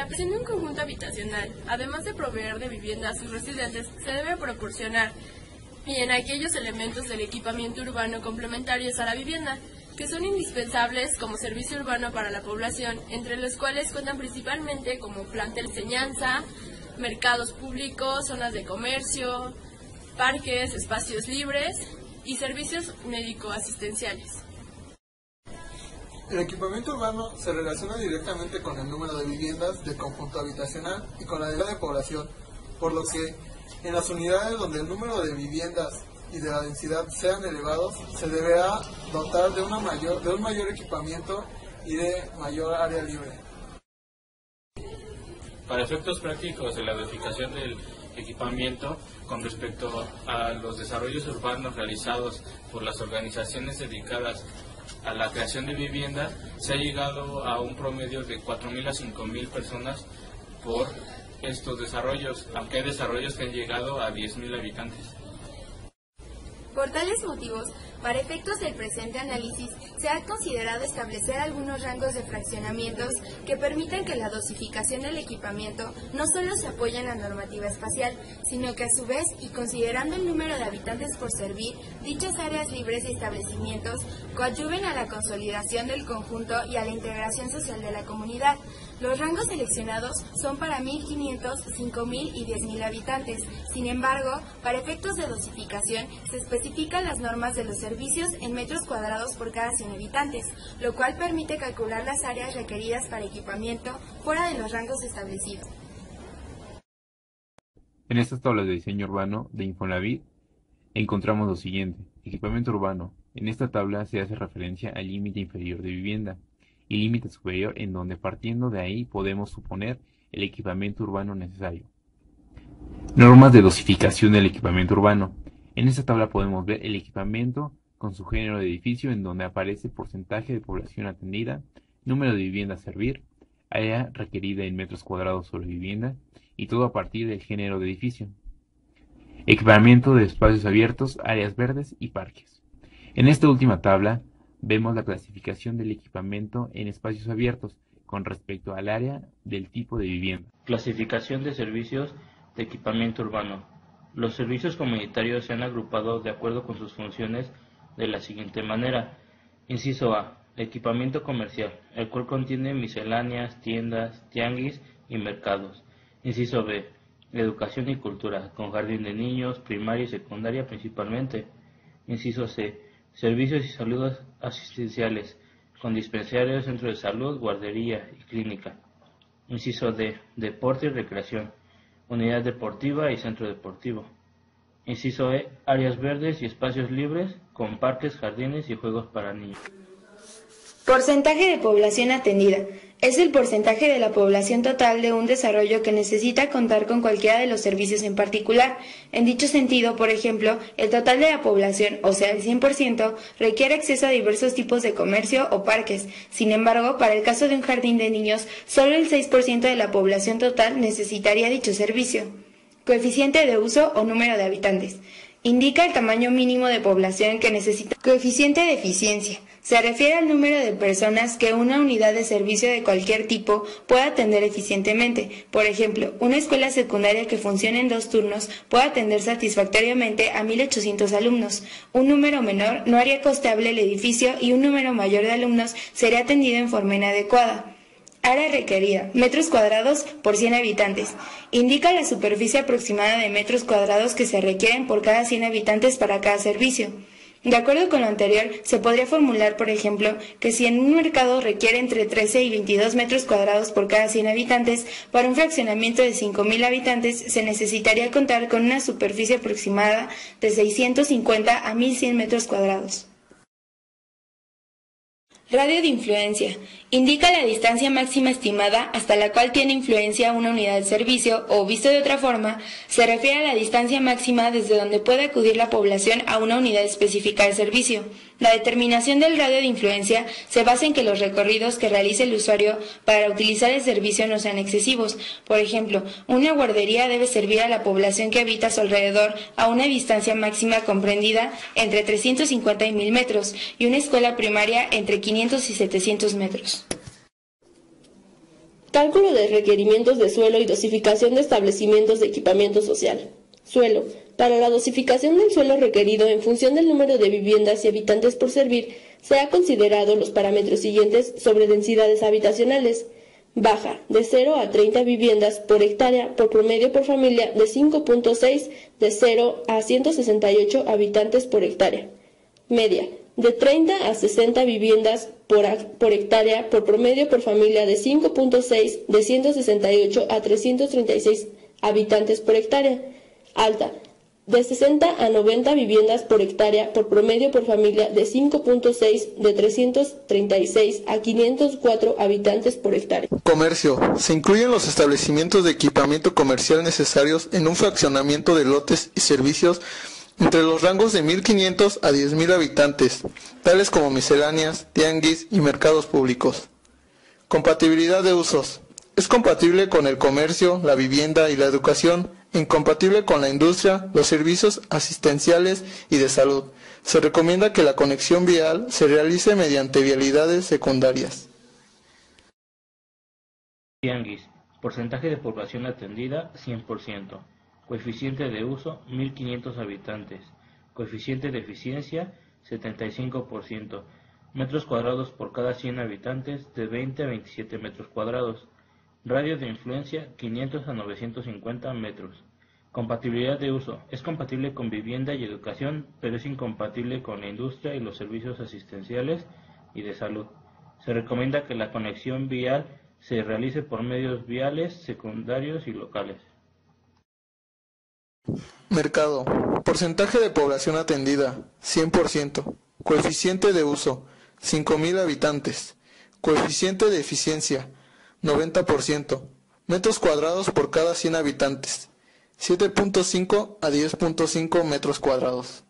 la creación de un conjunto habitacional, además de proveer de vivienda a sus residentes, se debe proporcionar bien aquellos elementos del equipamiento urbano complementarios a la vivienda, que son indispensables como servicio urbano para la población, entre los cuales cuentan principalmente como plantel de enseñanza, mercados públicos, zonas de comercio, parques, espacios libres y servicios médico-asistenciales. El equipamiento urbano se relaciona directamente con el número de viviendas de conjunto habitacional y con la densidad de población, por lo que en las unidades donde el número de viviendas y de la densidad sean elevados, se deberá dotar de un mayor equipamiento y de mayor área libre. Para efectos prácticos de la edificación del equipamiento, con respecto a los desarrollos urbanos realizados por las organizaciones dedicadas a la creación de vivienda, se ha llegado a un promedio de 4.000 a 5.000 personas por estos desarrollos, aunque hay desarrollos que han llegado a 10.000 habitantes. Por tales motivos, para efectos del presente análisis, se ha considerado establecer algunos rangos de fraccionamientos que permitan que la dosificación del equipamiento no solo se apoye en la normativa espacial, sino que a su vez, y considerando el número de habitantes por servir, dichas áreas libres y establecimientos coadyuven a la consolidación del conjunto y a la integración social de la comunidad. Los rangos seleccionados son para 1.500, 5.000 y 10.000 habitantes. Sin embargo, para efectos de dosificación, se especifican las normas de los servicios en metros cuadrados por cada 100 habitantes, lo cual permite calcular las áreas requeridas para equipamiento fuera de los rangos establecidos. En estas tablas de diseño urbano de Infonavit encontramos lo siguiente: equipamiento urbano. En esta tabla se hace referencia al límite inferior de vivienda y límite superior, en donde partiendo de ahí podemos suponer el equipamiento urbano necesario. Normas de dosificación del equipamiento urbano. En esta tabla podemos ver el equipamiento con su género de edificio, en donde aparece porcentaje de población atendida, número de viviendas a servir, área requerida en metros cuadrados sobre vivienda, y todo a partir del género de edificio. Equipamiento de espacios abiertos, áreas verdes y parques. En esta última tabla vemos la clasificación del equipamiento en espacios abiertos con respecto al área del tipo de vivienda. Clasificación de servicios de equipamiento urbano. Los servicios comunitarios se han agrupado de acuerdo con sus funciones de la siguiente manera. Inciso A. Equipamiento comercial, el cual contiene misceláneas, tiendas, tianguis y mercados. Inciso B. Educación y cultura, con jardín de niños, primaria y secundaria principalmente. Inciso C. Servicios y salud asistenciales, con dispensarios, centro de salud, guardería y clínica. Inciso D. Deporte y recreación, unidad deportiva y centro deportivo. Inciso E. Áreas verdes y espacios libres, con parques, jardines y juegos para niños. Porcentaje de población atendida. Es el porcentaje de la población total de un desarrollo que necesita contar con cualquiera de los servicios en particular. En dicho sentido, por ejemplo, el total de la población, o sea, el 100%, requiere acceso a diversos tipos de comercio o parques. Sin embargo, para el caso de un jardín de niños, solo el 6% de la población total necesitaría dicho servicio. Coeficiente de uso o número de habitantes. Indica el tamaño mínimo de población que necesita. Coeficiente de eficiencia. Se refiere al número de personas que una unidad de servicio de cualquier tipo pueda atender eficientemente. Por ejemplo, una escuela secundaria que funcione en 2 turnos puede atender satisfactoriamente a 1.800 alumnos. Un número menor no haría costeable el edificio y un número mayor de alumnos sería atendido en forma inadecuada. Área requerida, metros cuadrados por 100 habitantes. Indica la superficie aproximada de metros cuadrados que se requieren por cada 100 habitantes para cada servicio. De acuerdo con lo anterior, se podría formular, por ejemplo, que si en un mercado requiere entre 13 y 22 metros cuadrados por cada 100 habitantes, para un fraccionamiento de 5.000 habitantes se necesitaría contar con una superficie aproximada de 650 a 1.100 metros cuadrados. Radio de influencia. Indica la distancia máxima estimada hasta la cual tiene influencia una unidad de servicio o, visto de otra forma, se refiere a la distancia máxima desde donde puede acudir la población a una unidad específica de servicio. La determinación del radio de influencia se basa en que los recorridos que realice el usuario para utilizar el servicio no sean excesivos. Por ejemplo, una guardería debe servir a la población que habita a su alrededor a una distancia máxima comprendida entre 350 y 1.000 metros y una escuela primaria entre 500 y 700 metros. Cálculo de requerimientos de suelo y dosificación de establecimientos de equipamiento social. Suelo. Para la dosificación del suelo requerido en función del número de viviendas y habitantes por servir, se ha considerado los parámetros siguientes sobre densidades habitacionales. Baja, de 0 a 30 viviendas por hectárea por promedio por familia de 5.6, de 0 a 168 habitantes por hectárea. Media, de 30 a 60 viviendas por hectárea por promedio por familia de 5.6, de 168 a 336 habitantes por hectárea. Alta, de 60 a 90 viviendas por hectárea por promedio por familia de 5.6, de 336 a 504 habitantes por hectárea. Comercio. Se incluyen los establecimientos de equipamiento comercial necesarios en un fraccionamiento de lotes y servicios entre los rangos de 1.500 a 10.000 habitantes, tales como misceláneas, tianguis y mercados públicos. Compatibilidad de usos. Es compatible con el comercio, la vivienda y la educación, incompatible con la industria, los servicios asistenciales y de salud. Se recomienda que la conexión vial se realice mediante vialidades secundarias. Tianguis. Porcentaje de población atendida 100%. Coeficiente de uso 1.500 habitantes. Coeficiente de eficiencia 75%. Metros cuadrados por cada 100 habitantes de 20 a 27 metros cuadrados. Radio de influencia 500 a 950 metros. Compatibilidad de uso. Es compatible con vivienda y educación, pero es incompatible con la industria y los servicios asistenciales y de salud. Se recomienda que la conexión vial se realice por medios viales, secundarios y locales. Mercado. Porcentaje de población atendida 100%. Coeficiente de uso 5.000 habitantes. Coeficiente de eficiencia 90%. Metros cuadrados por cada 100 habitantes. 7.5 a 10.5 metros cuadrados.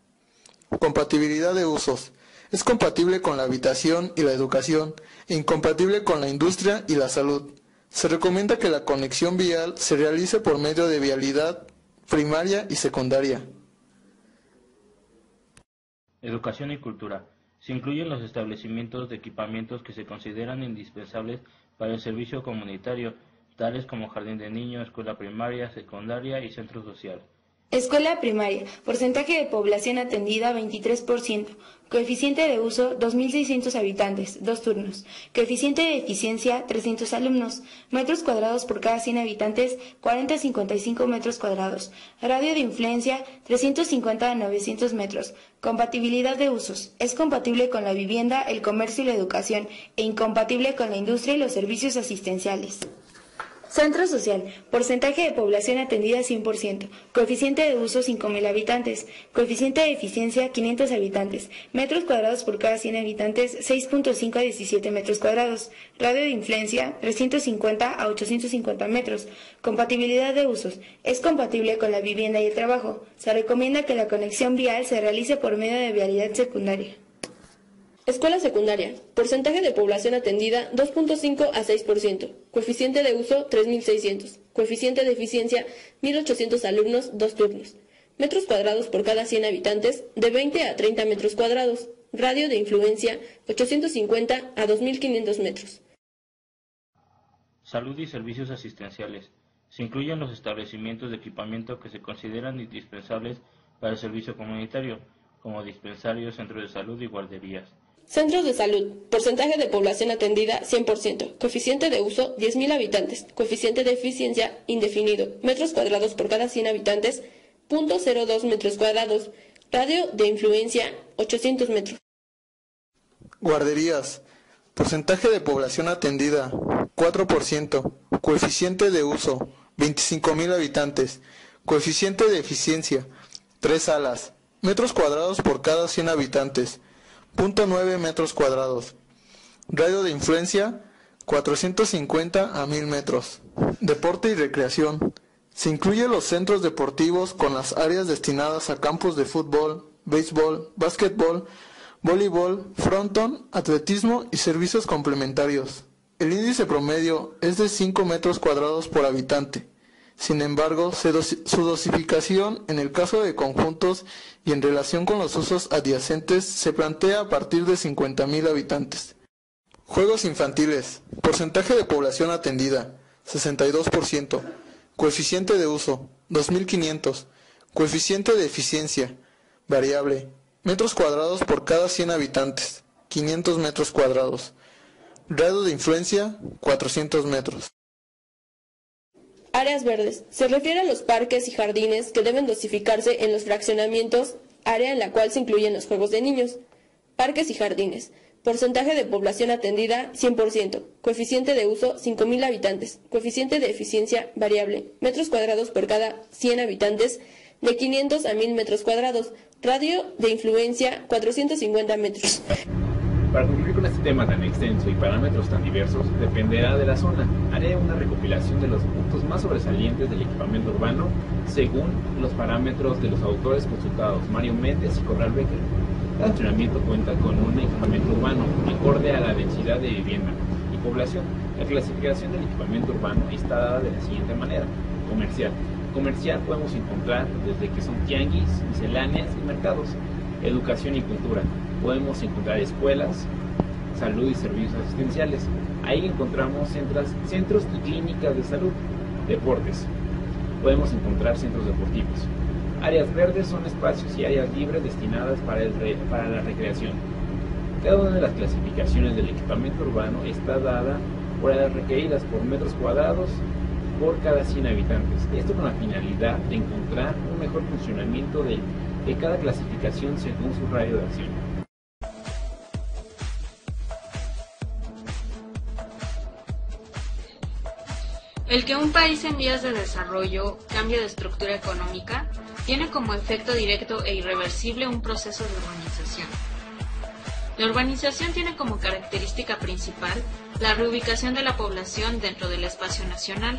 Compatibilidad de usos. Es compatible con la habitación y la educación e incompatible con la industria y la salud. Se recomienda que la conexión vial se realice por medio de vialidad primaria y secundaria. Educación y cultura. Se incluyen los establecimientos de equipamientos que se consideran indispensables para el servicio comunitario, tales como jardín de niños, escuela primaria, secundaria y centro social. Escuela primaria. Porcentaje de población atendida 23%. Coeficiente de uso 2.600 habitantes, 2 turnos. Coeficiente de eficiencia 300 alumnos. Metros cuadrados por cada 100 habitantes 40 a 55 metros cuadrados. Radio de influencia 350 a 900 metros. Compatibilidad de usos. Es compatible con la vivienda, el comercio y la educación e incompatible con la industria y los servicios asistenciales. Centro social. Porcentaje de población atendida 100%. Coeficiente de uso 5.000 habitantes. Coeficiente de eficiencia 500 habitantes. Metros cuadrados por cada 100 habitantes 6.5 a 17 metros cuadrados. Radio de influencia 350 a 850 metros. Compatibilidad de usos. Es compatible con la vivienda y el trabajo. Se recomienda que la conexión vial se realice por medio de vialidad secundaria. Escuela secundaria. Porcentaje de población atendida 2.5 a 6%. Coeficiente de uso 3.600. Coeficiente de eficiencia 1.800 alumnos, 2 turnos. Metros cuadrados por cada 100 habitantes de 20 a 30 metros cuadrados. Radio de influencia 850 a 2.500 metros. Salud y servicios asistenciales. Se incluyen los establecimientos de equipamiento que se consideran indispensables para el servicio comunitario, como dispensarios, centros de salud y guarderías. Centros de salud. Porcentaje de población atendida 100%. Coeficiente de uso 10.000 habitantes. Coeficiente de eficiencia indefinido. Metros cuadrados por cada 100 habitantes 0.02 metros cuadrados. Radio de influencia 800 metros. Guarderías. Porcentaje de población atendida 4%. Coeficiente de uso 25.000 habitantes. Coeficiente de eficiencia 3 salas. Metros cuadrados por cada 100 habitantes 0.9 metros cuadrados. Radio de influencia 450 a 1.000 metros. Deporte y recreación. Se incluyen los centros deportivos con las áreas destinadas a campos de fútbol, béisbol, básquetbol, voleibol, frontón, atletismo y servicios complementarios. El índice promedio es de 5 metros cuadrados por habitante. Sin embargo, su dosificación en el caso de conjuntos y en relación con los usos adyacentes se plantea a partir de 50.000 habitantes. Juegos infantiles. Porcentaje de población atendida 62%. Coeficiente de uso, 2500. Coeficiente de eficiencia, variable, metros cuadrados por cada 100 habitantes, 500 metros cuadrados. Radio de influencia, 400 metros. Áreas verdes. Se refiere a los parques y jardines que deben dosificarse en los fraccionamientos, área en la cual se incluyen los juegos de niños. Parques y jardines. Porcentaje de población atendida, 100%. Coeficiente de uso, 5.000 habitantes. Coeficiente de eficiencia, variable. Metros cuadrados por cada 100 habitantes, de 500 a 1.000 metros cuadrados. Radio de influencia, 450 metros. Para concluir con este tema tan extenso y parámetros tan diversos, dependerá de la zona. Haré una recopilación de los puntos más sobresalientes del equipamiento urbano según los parámetros de los autores consultados, Mario Méndez y Corral Becker. Cada fraccionamiento cuenta con un equipamiento urbano acorde a la densidad de vivienda y población. La clasificación del equipamiento urbano está dada de la siguiente manera. Comercial. Comercial podemos encontrar desde que son tianguis, misceláneas y mercados. Educación y cultura. Podemos encontrar escuelas, salud y servicios asistenciales. Ahí encontramos centros y clínicas de salud. Deportes. Podemos encontrar centros deportivos. Áreas verdes son espacios y áreas libres destinadas para la recreación. Cada una de las clasificaciones del equipamiento urbano está dada por áreas requeridas por metros cuadrados por cada 100 habitantes. Esto con la finalidad de encontrar un mejor funcionamiento de cada clasificación según su radio de acción. El que un país en vías de desarrollo cambie de estructura económica tiene como efecto directo e irreversible un proceso de urbanización. La urbanización tiene como característica principal la reubicación de la población dentro del espacio nacional,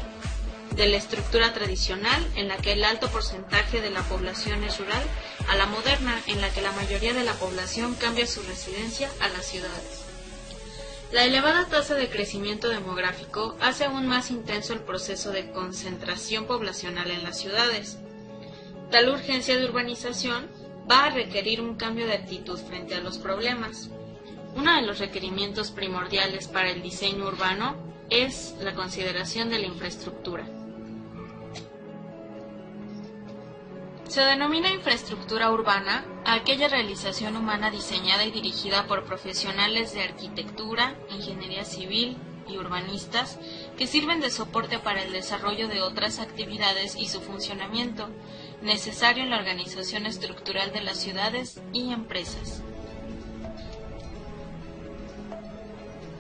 de la estructura tradicional en la que el alto porcentaje de la población es rural, a la moderna en la que la mayoría de la población cambia su residencia a las ciudades. La elevada tasa de crecimiento demográfico hace aún más intenso el proceso de concentración poblacional en las ciudades. Tal urgencia de urbanización va a requerir un cambio de actitud frente a los problemas. Uno de los requerimientos primordiales para el diseño urbano es la consideración de la infraestructura. Se denomina infraestructura urbana a aquella realización humana diseñada y dirigida por profesionales de arquitectura, ingeniería civil y urbanistas que sirven de soporte para el desarrollo de otras actividades y su funcionamiento, necesario en la organización estructural de las ciudades y empresas.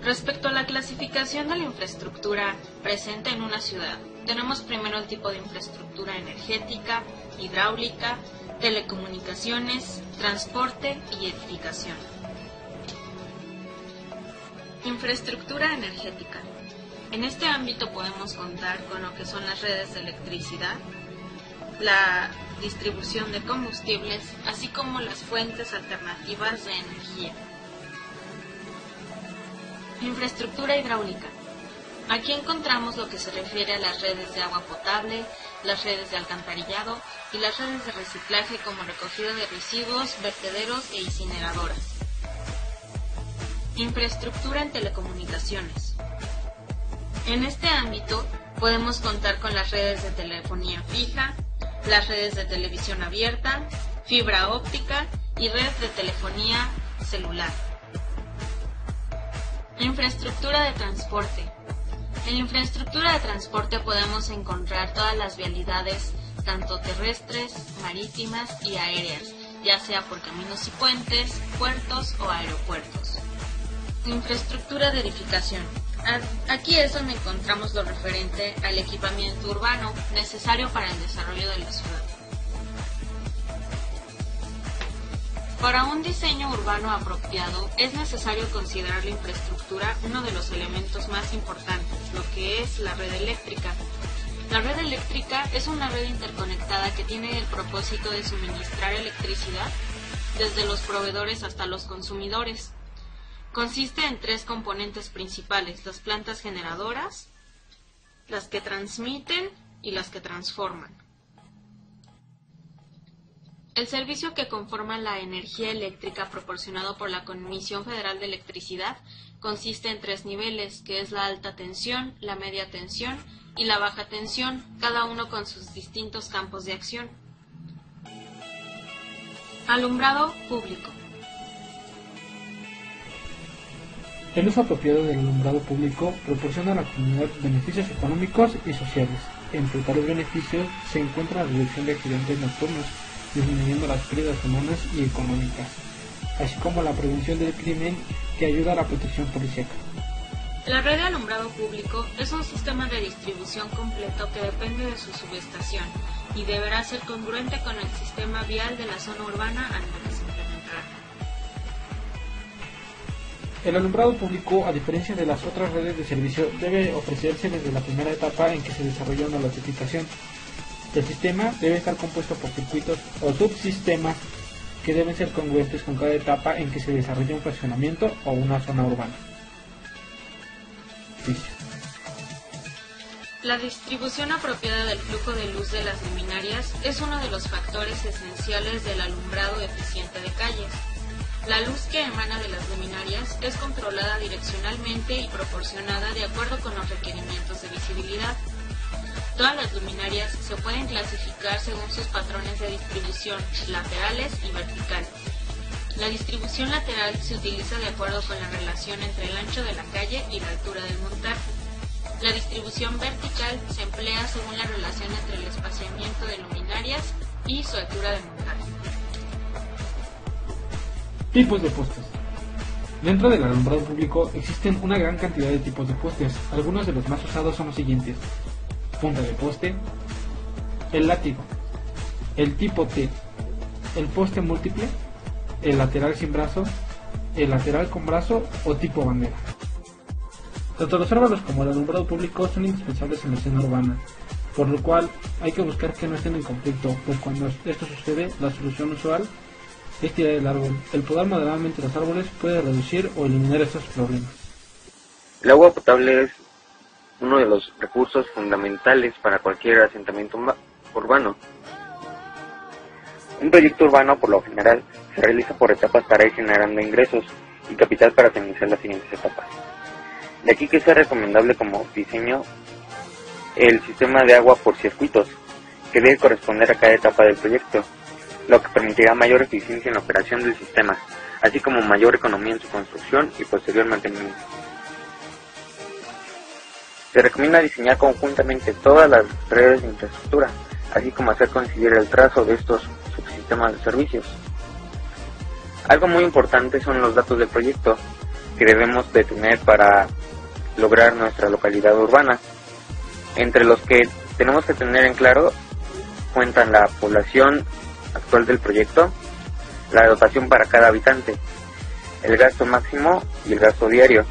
Respecto a la clasificación de la infraestructura presente en una ciudad, tenemos primero el tipo de infraestructura energética, hidráulica, telecomunicaciones, transporte y edificación. Infraestructura energética. En este ámbito podemos contar con lo que son las redes de electricidad, la distribución de combustibles, así como las fuentes alternativas de energía. Infraestructura hidráulica. Aquí encontramos lo que se refiere a las redes de agua potable, las redes de alcantarillado y las redes de reciclaje como recogida de residuos, vertederos e incineradoras. Infraestructura en telecomunicaciones. En este ámbito podemos contar con las redes de telefonía fija, las redes de televisión abierta, fibra óptica y redes de telefonía celular. Infraestructura de transporte. En la infraestructura de transporte podemos encontrar todas las vialidades, tanto terrestres, marítimas y aéreas, ya sea por caminos y puentes, puertos o aeropuertos. Infraestructura de edificación. Aquí es donde encontramos lo referente al equipamiento urbano necesario para el desarrollo de la ciudad. Para un diseño urbano apropiado es necesario considerar la infraestructura uno de los elementos más importantes, lo que es la red eléctrica. La red eléctrica es una red interconectada que tiene el propósito de suministrar electricidad desde los proveedores hasta los consumidores. Consiste en tres componentes principales: las plantas generadoras, las que transmiten y las que transforman. El servicio que conforma la energía eléctrica proporcionado por la Comisión Federal de Electricidad consiste en 3 niveles, que es la alta tensión, la media tensión y la baja tensión, cada uno con sus distintos campos de acción. Alumbrado público. El uso apropiado del alumbrado público proporciona a la comunidad beneficios económicos y sociales. Entre tales beneficios se encuentra la reducción de accidentes nocturnos, disminuyendo las pérdidas humanas y económicas, así como la prevención del crimen que ayuda a la protección policial. La red de alumbrado público es un sistema de distribución completo que depende de su subestación y deberá ser congruente con el sistema vial de la zona urbana al que se implementará. El alumbrado público, a diferencia de las otras redes de servicio, debe ofrecerse desde la primera etapa en que se desarrolla una notificación. El sistema debe estar compuesto por circuitos o subsistemas que deben ser congruentes con cada etapa en que se desarrolla un fraccionamiento o una zona urbana. La distribución apropiada del flujo de luz de las luminarias es uno de los factores esenciales del alumbrado eficiente de calles. La luz que emana de las luminarias es controlada direccionalmente y proporcionada de acuerdo con los requerimientos de visibilidad. Todas las luminarias se pueden clasificar según sus patrones de distribución laterales y verticales. La distribución lateral se utiliza de acuerdo con la relación entre el ancho de la calle y la altura del montaje. La distribución vertical se emplea según la relación entre el espaciamiento de luminarias y su altura de montaje. Tipos de postes. Dentro del alumbrado público existen una gran cantidad de tipos de postes. Algunos de los más usados son los siguientes: punta de poste, el látigo, el tipo T, el poste múltiple, el lateral sin brazo, el lateral con brazo o tipo bandera. Tanto los árboles como el alumbrado público son indispensables en la escena urbana, por lo cual hay que buscar que no estén en conflicto, pues cuando esto sucede, la solución usual es tirar el árbol. El podar moderadamente los árboles puede reducir o eliminar estos problemas. El agua potable es uno de los recursos fundamentales para cualquier asentamiento urbano. Un proyecto urbano, por lo general, se realiza por etapas para ir generando ingresos y capital para finalizar las siguientes etapas. De aquí que sea recomendable como diseño el sistema de agua por circuitos, que debe corresponder a cada etapa del proyecto, lo que permitirá mayor eficiencia en la operación del sistema, así como mayor economía en su construcción y posterior mantenimiento. Se recomienda diseñar conjuntamente todas las redes de infraestructura, así como hacer coincidir el trazo de estos subsistemas de servicios. Algo muy importante son los datos del proyecto que debemos de tener para lograr nuestra localidad urbana. Entre los que tenemos que tener en claro cuentan la población actual del proyecto, la dotación para cada habitante, el gasto máximo y el gasto diario,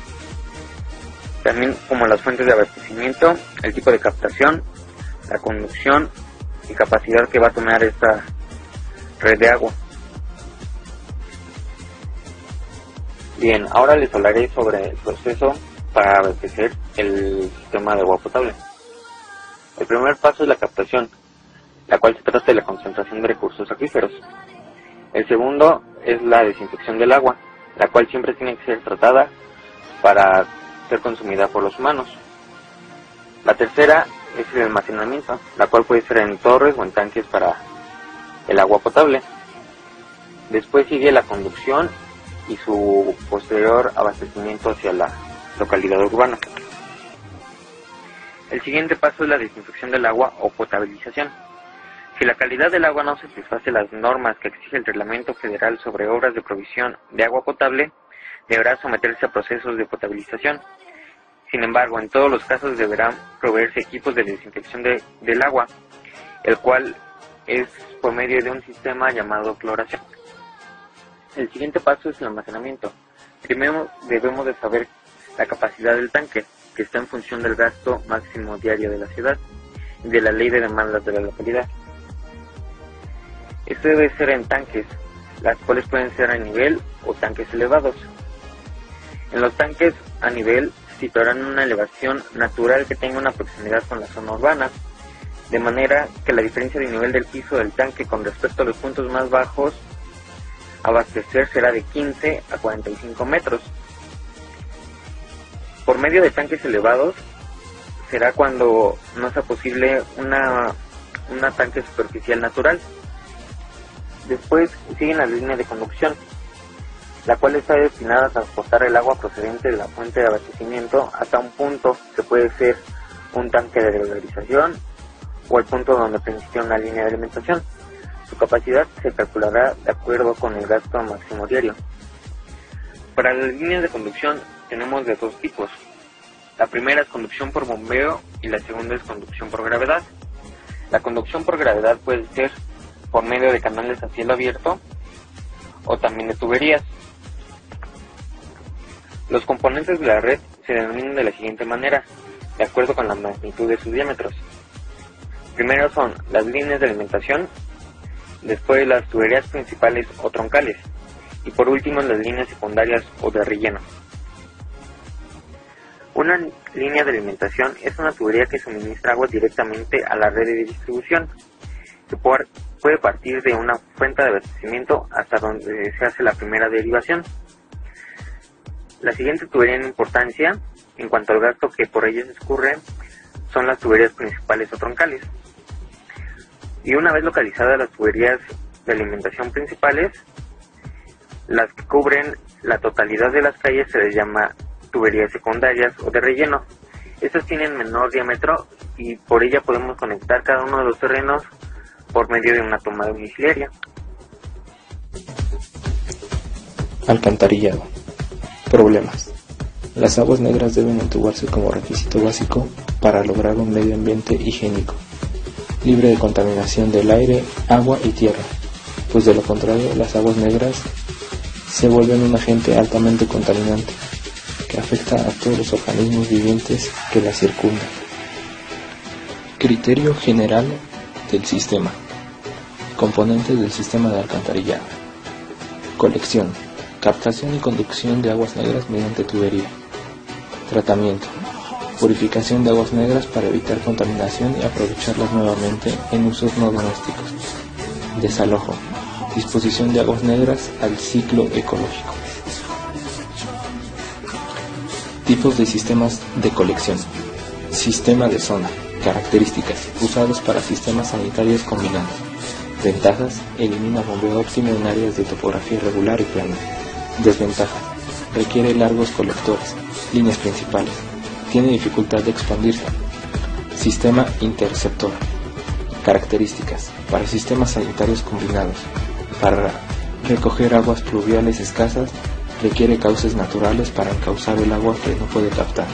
también como las fuentes de abastecimiento, el tipo de captación, la conducción y capacidad que va a tener esta red de agua. Bien, ahora les hablaré sobre el proceso para abastecer el sistema de agua potable. El primer paso es la captación, la cual se trata de la concentración de recursos acuíferos. El segundo es la desinfección del agua, la cual siempre tiene que ser tratada para ser consumida por los humanos. La tercera es el almacenamiento, la cual puede ser en torres o en tanques para el agua potable. Después sigue la conducción y su posterior abastecimiento hacia la localidad urbana. El siguiente paso es la desinfección del agua o potabilización. Si la calidad del agua no satisface las normas que exige el Reglamento Federal sobre obras de provisión de agua potable, deberá someterse a procesos de potabilización. Sin embargo, en todos los casos deberán proveerse equipos de desinfección del agua, el cual es por medio de un sistema llamado cloración. El siguiente paso es el almacenamiento. Primero debemos de saber la capacidad del tanque, que está en función del gasto máximo diario de la ciudad y de la ley de demandas de la localidad. Esto debe ser en tanques, las cuales pueden ser a nivel o tanques elevados. En los tanques a nivel se situarán una elevación natural que tenga una proximidad con la zona urbana, de manera que la diferencia de nivel del piso del tanque con respecto a los puntos más bajos a abastecer será de 15 a 45 metros. Por medio de tanques elevados será cuando no sea posible una tanque superficial natural. Después siguen las líneas de conducción, la cual está destinada a transportar el agua procedente de la fuente de abastecimiento hasta un punto que puede ser un tanque de regularización o el punto donde permite una línea de alimentación. Su capacidad se calculará de acuerdo con el gasto máximo diario. Para las líneas de conducción tenemos de dos tipos. La primera es conducción por bombeo y la segunda es conducción por gravedad. La conducción por gravedad puede ser por medio de canales a cielo abierto o también de tuberías. Los componentes de la red se denominan de la siguiente manera, de acuerdo con la magnitud de sus diámetros. Primero son las líneas de alimentación, después las tuberías principales o troncales, y por último las líneas secundarias o de relleno. Una línea de alimentación es una tubería que suministra agua directamente a la red de distribución, que puede partir de una fuente de abastecimiento hasta donde se hace la primera derivación. La siguiente tubería en importancia, en cuanto al gasto que por ellas discurre, son las tuberías principales o troncales. Y una vez localizadas las tuberías de alimentación principales, las que cubren la totalidad de las calles se les llama tuberías secundarias o de relleno. Estas tienen menor diámetro y por ella podemos conectar cada uno de los terrenos por medio de una toma domiciliaria. Alcantarillado. Problemas. Las aguas negras deben entubarse como requisito básico para lograr un medio ambiente higiénico, libre de contaminación del aire, agua y tierra, pues de lo contrario las aguas negras se vuelven un agente altamente contaminante que afecta a todos los organismos vivientes que la circundan. Criterio general del sistema. Componentes del sistema de alcantarillado. Colección, captación y conducción de aguas negras mediante tubería. Tratamiento, purificación de aguas negras para evitar contaminación y aprovecharlas nuevamente en usos no domésticos. Desalojo, disposición de aguas negras al ciclo ecológico. Tipos de sistemas de colección. Sistema de zona. Características, usados para sistemas sanitarios combinados. Ventajas, elimina bombeo óptimo en áreas de topografía irregular y plana. Desventajas, requiere largos colectores, líneas principales, tiene dificultad de expandirse. Sistema interceptor. Características, para sistemas sanitarios combinados. Para recoger aguas pluviales escasas, requiere cauces naturales para encauzar el agua que no puede captar.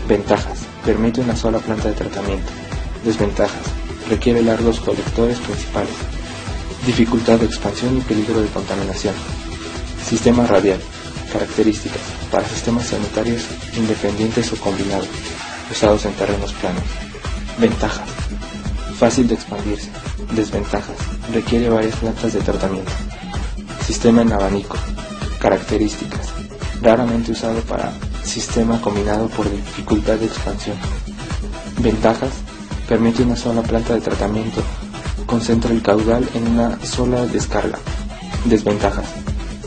Ventajas, permite una sola planta de tratamiento. Desventajas, requiere largos colectores principales. Dificultad de expansión y peligro de contaminación. Sistema radial. Características, para sistemas sanitarios independientes o combinados, usados en terrenos planos. Ventajas, fácil de expandirse. Desventajas, requiere varias plantas de tratamiento. Sistema en abanico. Características, raramente usado para sistema combinado por dificultad de expansión. Ventajas, permite una sola planta de tratamiento, concentra el caudal en una sola descarga. Desventajas,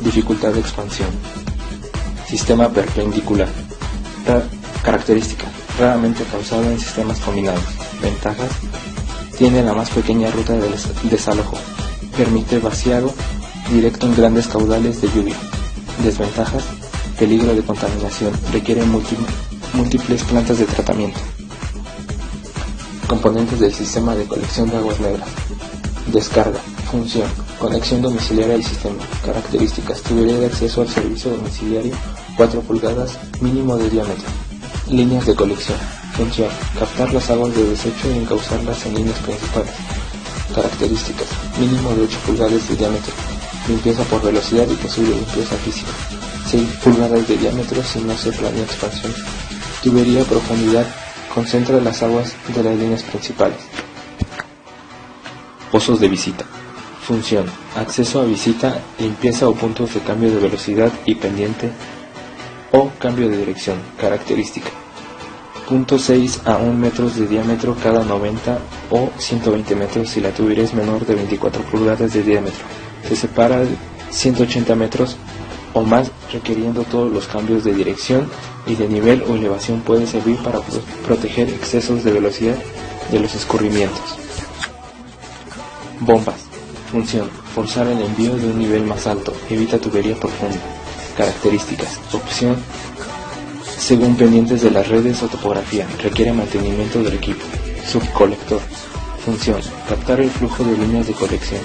dificultad de expansión. Sistema perpendicular. Característica, raramente causado en sistemas combinados. Ventajas, tiene la más pequeña ruta de desalojo, permite vaciado directo en grandes caudales de lluvia. Desventajas, peligro de contaminación, requiere múltiples plantas de tratamiento. Componentes del sistema de colección de aguas negras. Descarga, función, conexión domiciliaria al sistema. Características, tubería de acceso al servicio domiciliario 4 pulgadas, mínimo de diámetro. Líneas de colección. Función, captar las aguas de desecho y encauzarlas en líneas principales. Características, mínimo de 8 pulgadas de diámetro. Limpieza por velocidad y posible limpieza física. 6 pulgadas de diámetro si no se planea expansión. Tubería a profundidad, concentra las aguas de las líneas principales. Pozos de visita. Función, acceso a visita, limpieza o puntos de cambio de velocidad y pendiente o cambio de dirección. Característica, 0.6 a 1 metros de diámetro cada 90 o 120 metros si la tubería es menor de 24 pulgadas de diámetro. Se separa 180 metros o más, requiriendo todos los cambios de dirección y de nivel o elevación. Puede servir para proteger excesos de velocidad de los escurrimientos. Bombas. Función: forzar el envío de un nivel más alto, evita tubería profunda. Características: opción según pendientes de las redes o topografía, requiere mantenimiento del equipo. Subcolector. Función: captar el flujo de líneas de colección.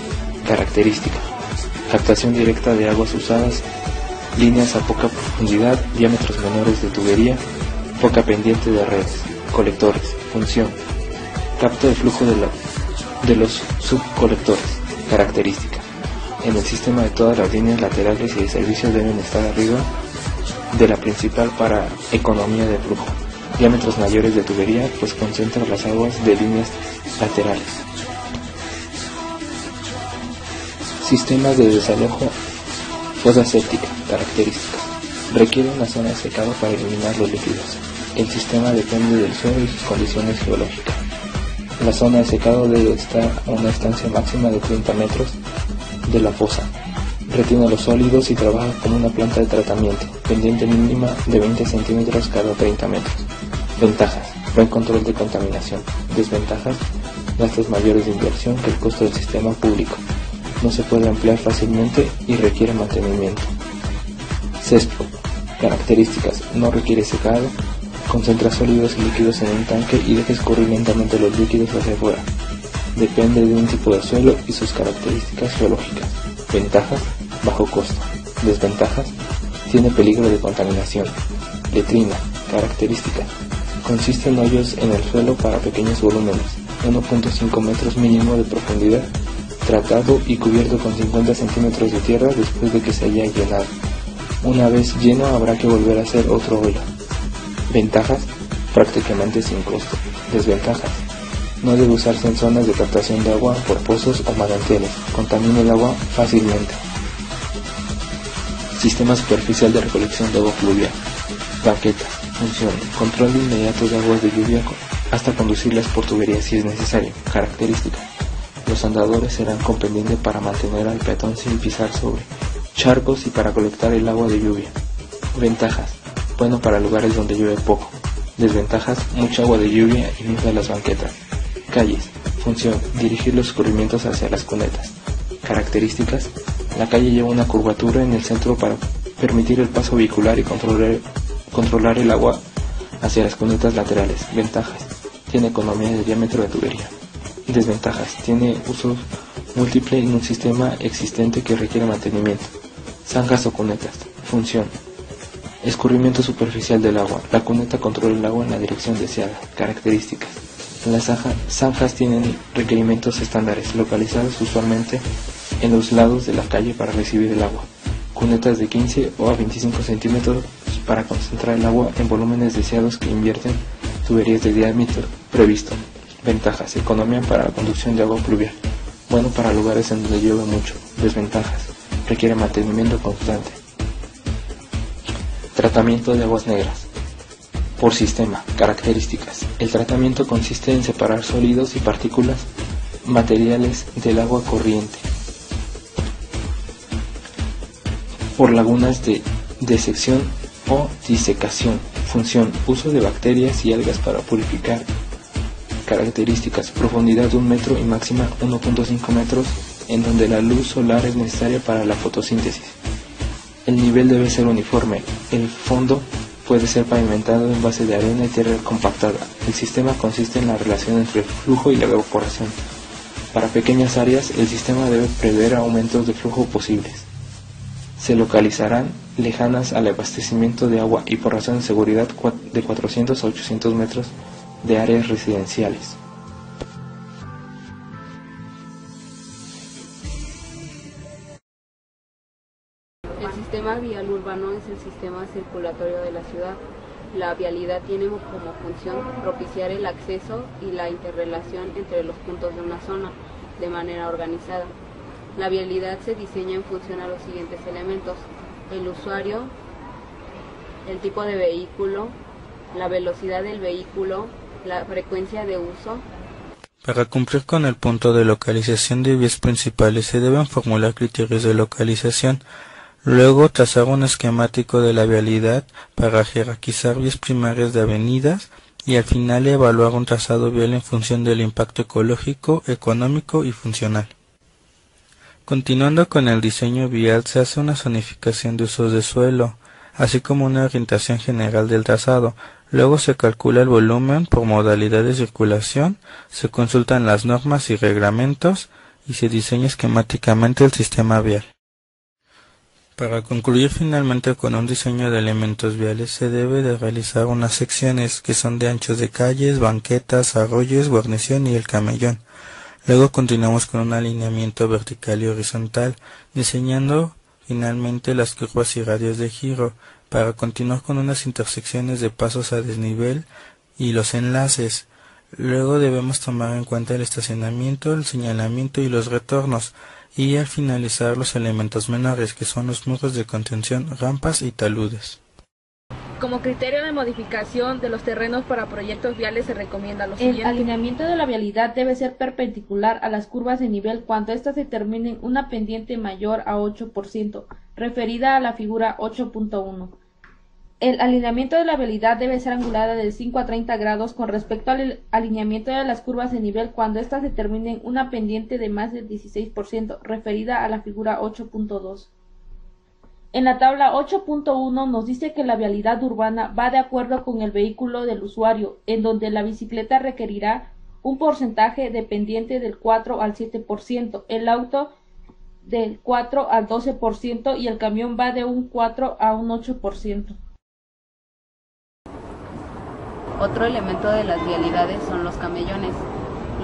Característica: captación directa de aguas usadas, líneas a poca profundidad, diámetros menores de tubería, poca pendiente de redes. Colectores. Función: capta el flujo de los subcolectores. Característica: en el sistema de todas las líneas laterales y de servicio deben estar arriba de la principal para economía de flujo. Diámetros mayores de tubería, pues concentra las aguas de líneas laterales. Sistemas de desalojo. Fosa séptica. Características: requiere una zona de secado para eliminar los líquidos. El sistema depende del suelo y sus condiciones geológicas. La zona de secado debe estar a una distancia máxima de 30 metros de la fosa. Retiene los sólidos y trabaja como una planta de tratamiento, pendiente mínima de 20 centímetros cada 30 metros. Ventajas: buen control de contaminación. Desventajas: gastos mayores de inversión que el costo del sistema público. No se puede emplear fácilmente y requiere mantenimiento. Césped. Características: no requiere secado, concentra sólidos y líquidos en un tanque y deja escurrir lentamente los líquidos hacia afuera. Depende de un tipo de suelo y sus características geológicas. Ventajas: bajo costo. Desventajas: tiene peligro de contaminación. Letrina. Características: consiste en hoyos en el suelo para pequeños volúmenes, 1.5 metros mínimo de profundidad, tratado y cubierto con 50 centímetros de tierra después de que se haya llenado. Una vez lleno habrá que volver a hacer otro hoyo. Ventajas: prácticamente sin costo. Desventajas: no debe usarse en zonas de captación de agua por pozos o manantiales, contamina el agua fácilmente. Sistema superficial de recolección de agua pluvial. Banqueta. Función: control inmediato de aguas de lluvia hasta conducirlas por tubería si es necesario. Características: los andadores serán con pendiente para mantener al peatón sin pisar sobre charcos y para colectar el agua de lluvia. Ventajas: bueno para lugares donde llueve poco. Desventajas: mucha agua de lluvia inunda las banquetas. Calles. Función: dirigir los escurrimientos hacia las cunetas. Características: la calle lleva una curvatura en el centro para permitir el paso vehicular y controlar el agua hacia las cunetas laterales. Ventajas: tiene economía de diámetro de tubería. Desventajas: tiene uso múltiple en un sistema existente que requiere mantenimiento. Zanjas o cunetas. Función: escurrimiento superficial del agua. La cuneta controla el agua en la dirección deseada. Características: las zanjas tienen requerimientos estándares, localizados usualmente en los lados de la calle para recibir el agua. Cunetas de 15 o a 25 centímetros para concentrar el agua en volúmenes deseados que invierten tuberías de diámetro previsto. Ventajas: economía para la conducción de agua pluvial. Bueno para lugares en donde llueve mucho. Desventajas: requiere mantenimiento constante. Tratamiento de aguas negras. Por sistema. Características: el tratamiento consiste en separar sólidos y partículas materiales del agua corriente por lagunas de desección o disecación. Función: uso de bacterias y algas para purificar. Características: profundidad de 1 metro y máxima 1.5 metros en donde la luz solar es necesaria para la fotosíntesis. El nivel debe ser uniforme. El fondo puede ser pavimentado en base de arena y tierra compactada. El sistema consiste en la relación entre el flujo y la evaporación. Para pequeñas áreas, el sistema debe prever aumentos de flujo posibles. Se localizarán lejanas al abastecimiento de agua y por razón de seguridad de 400 a 800 metros de áreas residenciales. El sistema vial urbano es el sistema circulatorio de la ciudad. La vialidad tiene como función propiciar el acceso y la interrelación entre los puntos de una zona de manera organizada. La vialidad se diseña en función a los siguientes elementos: el usuario, el tipo de vehículo, la velocidad del vehículo, la frecuencia de uso. Para cumplir con el punto de localización de vías principales se deben formular criterios de localización, luego trazar un esquemático de la vialidad para jerarquizar vías primarias de avenidas y al final evaluar un trazado vial en función del impacto ecológico, económico y funcional. Continuando con el diseño vial se hace una zonificación de usos de suelo, así como una orientación general del trazado. Luego se calcula el volumen por modalidad de circulación, se consultan las normas y reglamentos y se diseña esquemáticamente el sistema vial. Para concluir finalmente con un diseño de elementos viales se debe de realizar unas secciones que son de anchos de calles, banquetas, arroyos, guarnición y el camellón. Luego continuamos con un alineamiento vertical y horizontal, diseñando finalmente las curvas y radios de giro, para continuar con unas intersecciones de pasos a desnivel y los enlaces. Luego debemos tomar en cuenta el estacionamiento, el señalamiento y los retornos, y al finalizar los elementos menores que son los muros de contención, rampas y taludes. Como criterio de modificación de los terrenos para proyectos viales se recomienda lo siguiente. El alineamiento de la vialidad debe ser perpendicular a las curvas de nivel cuando éstas determinen una pendiente mayor a 8%, referida a la figura 8.1. El alineamiento de la vialidad debe ser angulada de 5 a 30 grados con respecto al alineamiento de las curvas de nivel cuando éstas determinen una pendiente de más del 16%, referida a la figura 8.2. En la tabla 8.1 nos dice que la vialidad urbana va de acuerdo con el vehículo del usuario, en donde la bicicleta requerirá un porcentaje de pendiente del 4 al 7%, el auto del 4 al 12% y el camión va de un 4 a un 8%. Otro elemento de las vialidades son los camellones,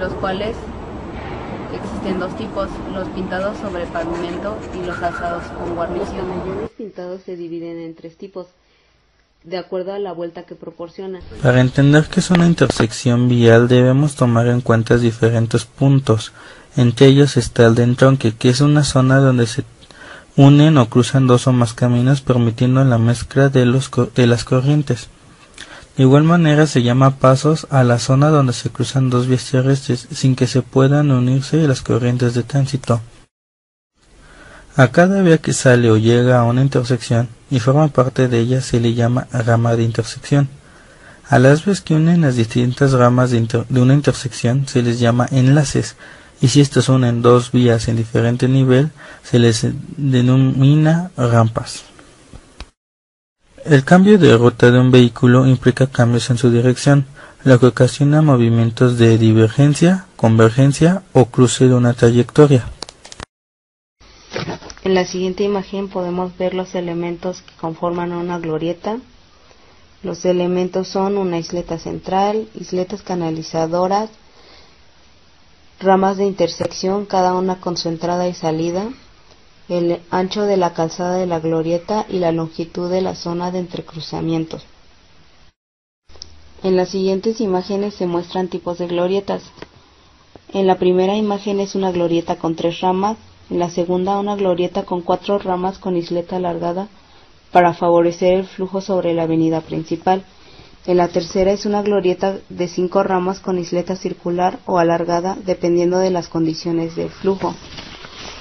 los cuales existen dos tipos, los pintados sobre pavimento y los alzados con guarnición. Los camellones pintados se dividen en tres tipos, de acuerdo a la vuelta que proporcionan. Para entender qué es una intersección vial debemos tomar en cuenta diferentes puntos. Entre ellos está el de entronque, que es una zona donde se unen o cruzan dos o más caminos permitiendo la mezcla de las corrientes. De igual manera se llama pasos a la zona donde se cruzan dos vías terrestres sin que se puedan unirse las corrientes de tránsito. A cada vía que sale o llega a una intersección y forma parte de ella se le llama rama de intersección. A las vías que unen las distintas ramas de una intersección se les llama enlaces, y si estas unen dos vías en diferente nivel se les denomina rampas. El cambio de ruta de un vehículo implica cambios en su dirección, lo que ocasiona movimientos de divergencia, convergencia o cruce de una trayectoria. En la siguiente imagen podemos ver los elementos que conforman una glorieta. Los elementos son una isleta central, isletas canalizadoras, ramas de intersección, cada una con su entrada y salida, el ancho de la calzada de la glorieta y la longitud de la zona de entrecruzamientos. En las siguientes imágenes se muestran tipos de glorietas. En la primera imagen es una glorieta con 3 ramas, en la segunda una glorieta con 4 ramas con isleta alargada para favorecer el flujo sobre la avenida principal. En la tercera es una glorieta de 5 ramas con isleta circular o alargada dependiendo de las condiciones del flujo.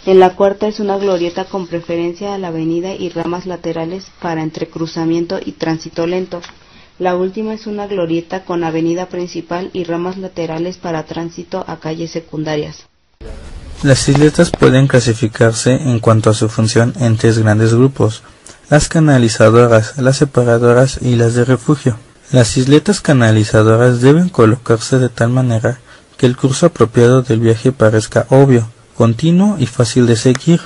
En la cuarta es una glorieta con preferencia a la avenida y ramas laterales para entrecruzamiento y tránsito lento. La última es una glorieta con avenida principal y ramas laterales para tránsito a calles secundarias. Las isletas pueden clasificarse en cuanto a su función en 3 grandes grupos: las canalizadoras, las separadoras y las de refugio. Las isletas canalizadoras deben colocarse de tal manera que el curso apropiado del viaje parezca obvio, continuo y fácil de seguir.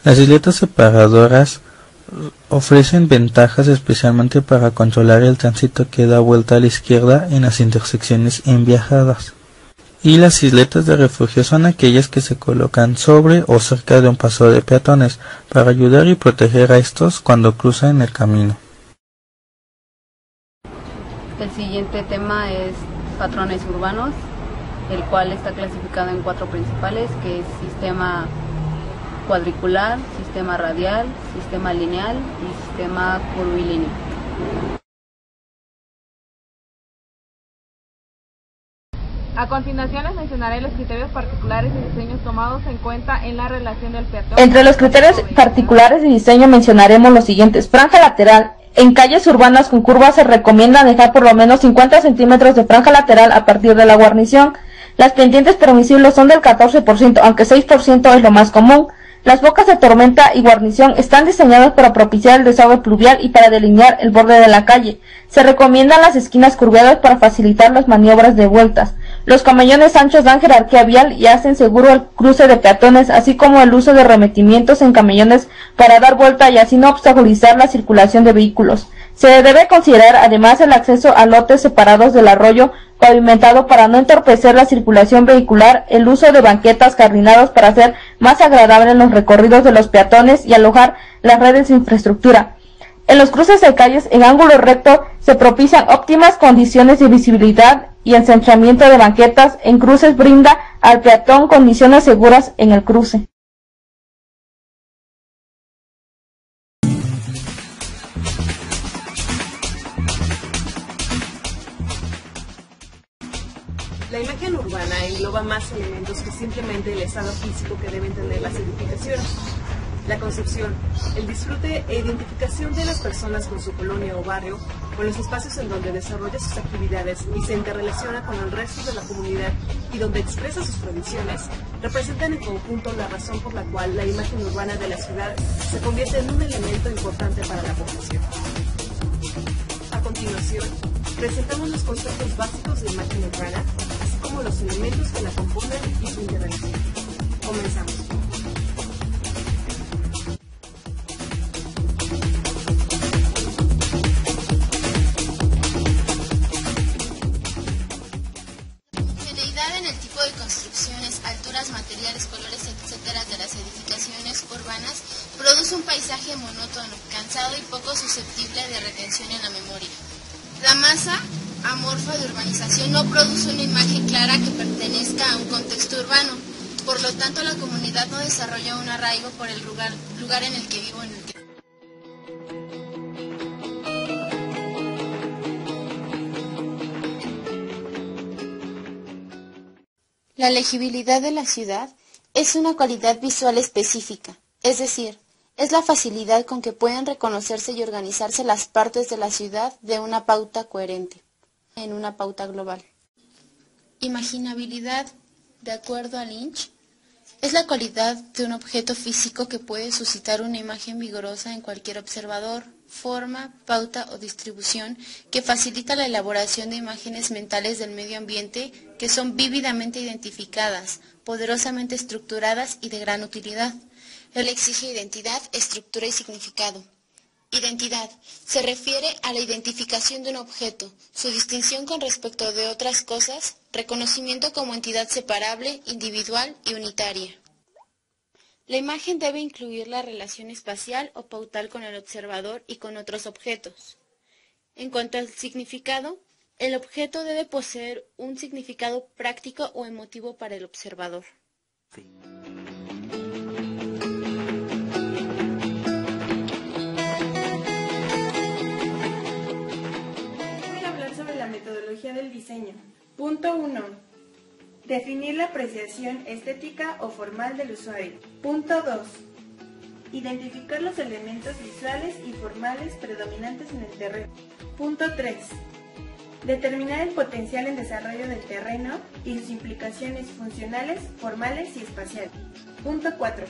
Las isletas separadoras ofrecen ventajas especialmente para controlar el tránsito que da vuelta a la izquierda en las intersecciones enviajadas. Y las isletas de refugio son aquellas que se colocan sobre o cerca de un paso de peatones para ayudar y proteger a estos cuando cruzan el camino. El siguiente tema es patrones urbanos, el cual está clasificado en 4 principales, que es sistema cuadricular, sistema radial, sistema lineal y sistema curvilíneo. A continuación les mencionaré los criterios particulares de diseño tomados en cuenta en la relación del peatón. Entre los criterios particulares de diseño mencionaremos los siguientes. Franja lateral. En calles urbanas con curvas se recomienda dejar por lo menos 50 centímetros de franja lateral a partir de la guarnición. Las pendientes permisibles son del 14%, aunque 6% es lo más común. Las bocas de tormenta y guarnición están diseñadas para propiciar el desagüe pluvial y para delinear el borde de la calle. Se recomiendan las esquinas curvadas para facilitar las maniobras de vueltas. Los camellones anchos dan jerarquía vial y hacen seguro el cruce de peatones, así como el uso de remetimientos en camellones para dar vuelta y así no obstaculizar la circulación de vehículos. Se debe considerar además el acceso a lotes separados del arroyo pavimentado para no entorpecer la circulación vehicular, el uso de banquetas jardinadas para hacer más agradables los recorridos de los peatones y alojar las redes de infraestructura. En los cruces de calles en ángulo recto se propician óptimas condiciones de visibilidad y ensanchamiento de banquetas. En cruces brinda al peatón condiciones seguras en el cruce. La imagen urbana engloba más elementos que simplemente el estado físico que deben tener las edificaciones. La concepción, el disfrute e identificación de las personas con su colonia o barrio, con los espacios en donde desarrolla sus actividades y se interrelaciona con el resto de la comunidad y donde expresa sus tradiciones, representan en conjunto la razón por la cual la imagen urbana de la ciudad se convierte en un elemento importante para la población. A continuación, presentamos los conceptos básicos de imagen urbana, así como los elementos que la componen y su interrelación. Comenzamos. Homogeneidad en el tipo de construcciones, alturas, materiales, colores, etc. de las edificaciones urbanas produce un paisaje monótono, cansado y poco susceptible de retención en la memoria. La masa amorfa de urbanización no produce una imagen clara que pertenezca a un contexto urbano, por lo tanto la comunidad no desarrolla un arraigo por el lugar en el que vivo. La legibilidad de la ciudad es una cualidad visual específica, es decir, es la facilidad con que pueden reconocerse y organizarse las partes de la ciudad de una pauta coherente, en una pauta global. Imaginabilidad, de acuerdo a Lynch, es la cualidad de un objeto físico que puede suscitar una imagen vigorosa en cualquier observador, forma, pauta o distribución que facilita la elaboración de imágenes mentales del medio ambiente que son vívidamente identificadas, poderosamente estructuradas y de gran utilidad. Él exige identidad, estructura y significado. Identidad se refiere a la identificación de un objeto, su distinción con respecto de otras cosas, reconocimiento como entidad separable, individual y unitaria. La imagen debe incluir la relación espacial o pautal con el observador y con otros objetos. En cuanto al significado, el objeto debe poseer un significado práctico o emotivo para el observador. Metodología del diseño. Punto 1. Definir la apreciación estética o formal del usuario. Punto 2. Identificar los elementos visuales y formales predominantes en el terreno. Punto 3. Determinar el potencial en desarrollo del terreno y sus implicaciones funcionales, formales y espaciales. Punto 4.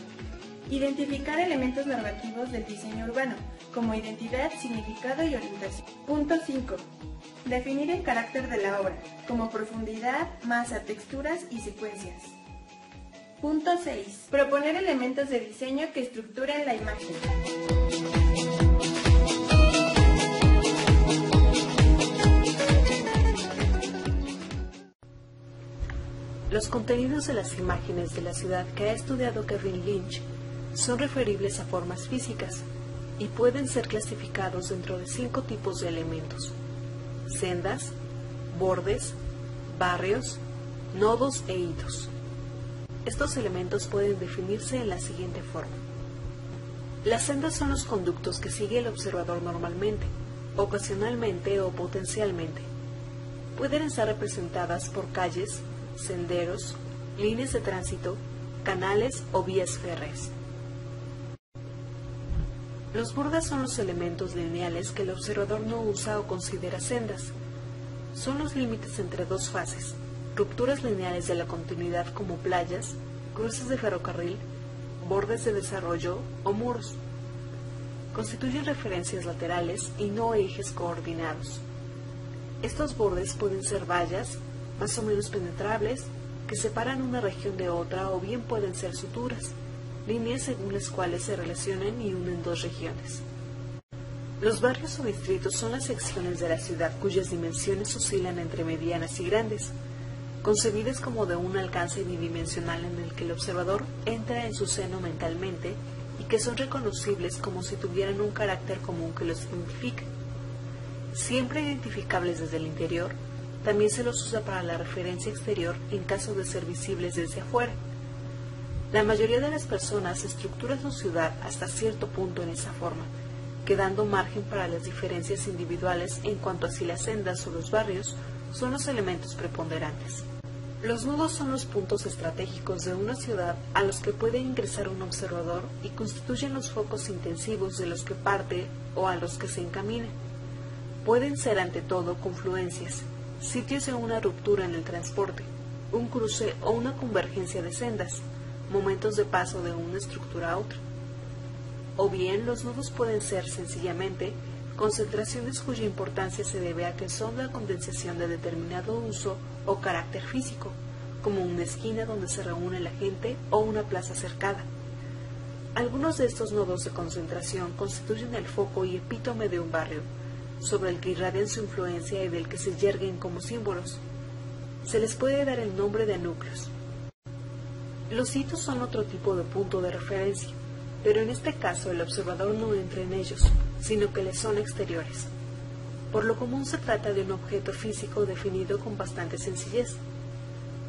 Identificar elementos normativos del diseño urbano, como identidad, significado y orientación. Punto 5. Definir el carácter de la obra, como profundidad, masa, texturas y secuencias. Punto 6. Proponer elementos de diseño que estructuren la imagen. Los contenidos de las imágenes de la ciudad que ha estudiado Kevin Lynch son referibles a formas físicas y pueden ser clasificados dentro de 5 tipos de elementos: sendas, bordes, barrios, nodos e hitos. Estos elementos pueden definirse en la siguiente forma. Las sendas son los conductos que sigue el observador normalmente, ocasionalmente o potencialmente. Pueden estar representadas por calles, senderos, líneas de tránsito, canales o vías férreas. Los bordes son los elementos lineales que el observador no usa o considera sendas. Son los límites entre dos fases, rupturas lineales de la continuidad como playas, cruces de ferrocarril, bordes de desarrollo o muros. Constituyen referencias laterales y no ejes coordinados. Estos bordes pueden ser vallas, más o menos penetrables, que separan una región de otra, o bien pueden ser suturas, líneas según las cuales se relacionan y unen dos regiones. Los barrios o distritos son las secciones de la ciudad cuyas dimensiones oscilan entre medianas y grandes, concebidas como de un alcance bidimensional en el que el observador entra en su seno mentalmente y que son reconocibles como si tuvieran un carácter común que los identifica. Siempre identificables desde el interior, también se los usa para la referencia exterior en caso de ser visibles desde afuera. La mayoría de las personas estructura su ciudad hasta cierto punto en esa forma, quedando margen para las diferencias individuales en cuanto a si las sendas o los barrios son los elementos preponderantes. Los nudos son los puntos estratégicos de una ciudad a los que puede ingresar un observador y constituyen los focos intensivos de los que parte o a los que se encamina. Pueden ser ante todo confluencias, sitios de una ruptura en el transporte, un cruce o una convergencia de sendas, momentos de paso de una estructura a otra. O bien los nudos pueden ser sencillamente concentraciones cuya importancia se debe a que son la condensación de determinado uso o carácter físico, como una esquina donde se reúne la gente o una plaza cercada. Algunos de estos nodos de concentración constituyen el foco y epítome de un barrio, sobre el que irradian su influencia y del que se yerguen como símbolos. Se les puede dar el nombre de núcleos. Los hitos son otro tipo de punto de referencia, pero en este caso el observador no entra en ellos, sino que les son exteriores. Por lo común se trata de un objeto físico definido con bastante sencillez.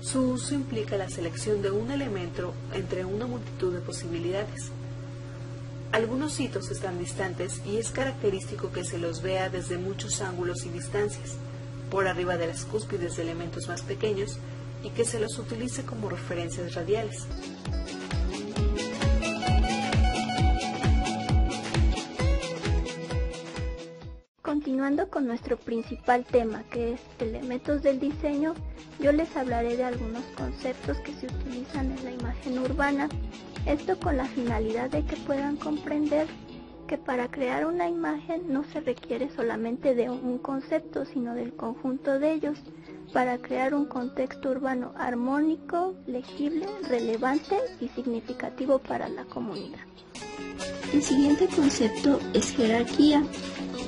Su uso implica la selección de un elemento entre una multitud de posibilidades. Algunos hitos están distantes y es característico que se los vea desde muchos ángulos y distancias, por arriba de las cúspides de elementos más pequeños, y que se los utilice como referencias radiales. Continuando con nuestro principal tema, que es elementos del diseño, yo les hablaré de algunos conceptos que se utilizan en la imagen urbana, esto con la finalidad de que puedan comprender que para crear una imagen no se requiere solamente de un concepto, sino del conjunto de ellos, para crear un contexto urbano armónico, legible, relevante y significativo para la comunidad. El siguiente concepto es jerarquía.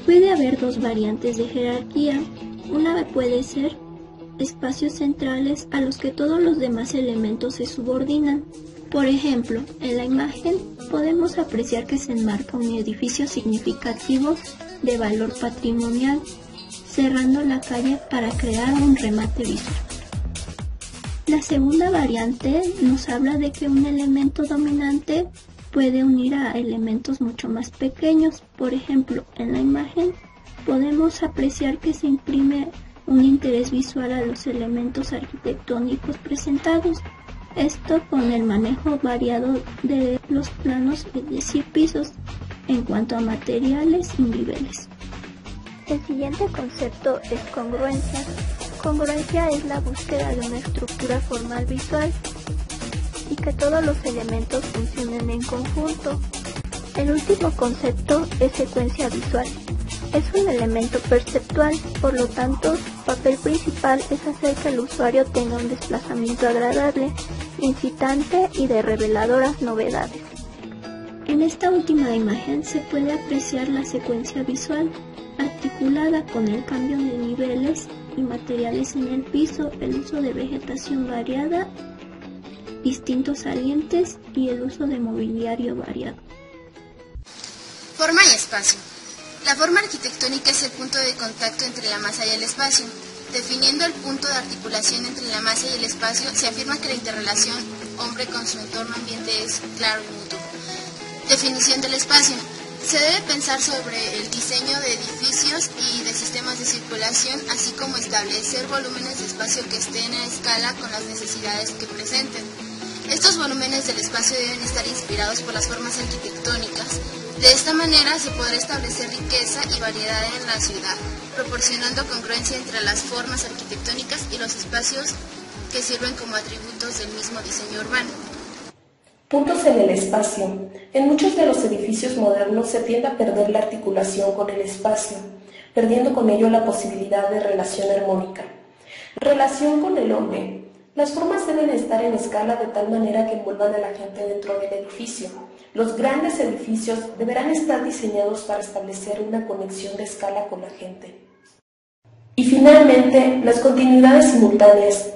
Puede haber dos variantes de jerarquía. Una puede ser espacios centrales a los que todos los demás elementos se subordinan. Por ejemplo, en la imagen podemos apreciar que se enmarca un edificio significativo de valor patrimonial, cerrando la calle para crear un remate visual. La segunda variante nos habla de que un elemento dominante puede unir a elementos mucho más pequeños. Por ejemplo, en la imagen podemos apreciar que se imprime un interés visual a los elementos arquitectónicos presentados. Esto con el manejo variado de los planos, es decir, pisos, en cuanto a materiales y niveles. El siguiente concepto es congruencia. Congruencia es la búsqueda de una estructura formal visual y que todos los elementos funcionen en conjunto. El último concepto es secuencia visual. Es un elemento perceptual, por lo tanto, su papel principal es hacer que el usuario tenga un desplazamiento agradable, incitante y de reveladoras novedades. En esta última imagen se puede apreciar la secuencia visual, articulada con el cambio de niveles y materiales en el piso, el uso de vegetación variada, distintos salientes y el uso de mobiliario variado. Forma y espacio. La forma arquitectónica es el punto de contacto entre la masa y el espacio. Definiendo el punto de articulación entre la masa y el espacio, se afirma que la interrelación hombre con su entorno ambiente es claro y mutuo. Definición del espacio. Se debe pensar sobre el diseño de edificios y de sistemas de circulación, así como establecer volúmenes de espacio que estén a escala con las necesidades que presenten. Estos volúmenes del espacio deben estar inspirados por las formas arquitectónicas. De esta manera se podrá establecer riqueza y variedad en la ciudad, proporcionando congruencia entre las formas arquitectónicas y los espacios que sirven como atributos del mismo diseño urbano. Puntos en el espacio. En muchos de los edificios modernos se tiende a perder la articulación con el espacio, perdiendo con ello la posibilidad de relación armónica. Relación con el hombre. Las formas deben estar en escala de tal manera que envuelvan a la gente dentro del edificio. Los grandes edificios deberán estar diseñados para establecer una conexión de escala con la gente. Y finalmente, las continuidades simultáneas.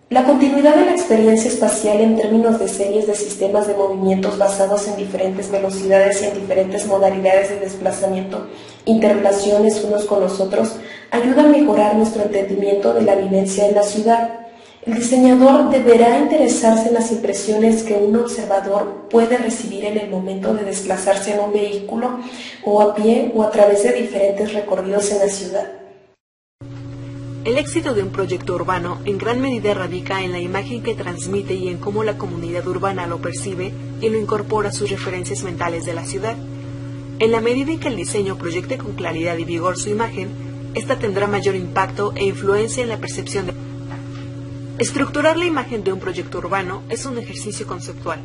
La continuidad de la experiencia espacial en términos de series de sistemas de movimientos basados en diferentes velocidades y en diferentes modalidades de desplazamiento, interrelaciones unos con los otros, ayuda a mejorar nuestro entendimiento de la vivencia en la ciudad. El diseñador deberá interesarse en las impresiones que un observador puede recibir en el momento de desplazarse en un vehículo o a pie o a través de diferentes recorridos en la ciudad. El éxito de un proyecto urbano en gran medida radica en la imagen que transmite y en cómo la comunidad urbana lo percibe y lo incorpora a sus referencias mentales de la ciudad. En la medida en que el diseño proyecte con claridad y vigor su imagen, esta tendrá mayor impacto e influencia en la percepción de... Estructurar la imagen de un proyecto urbano es un ejercicio conceptual.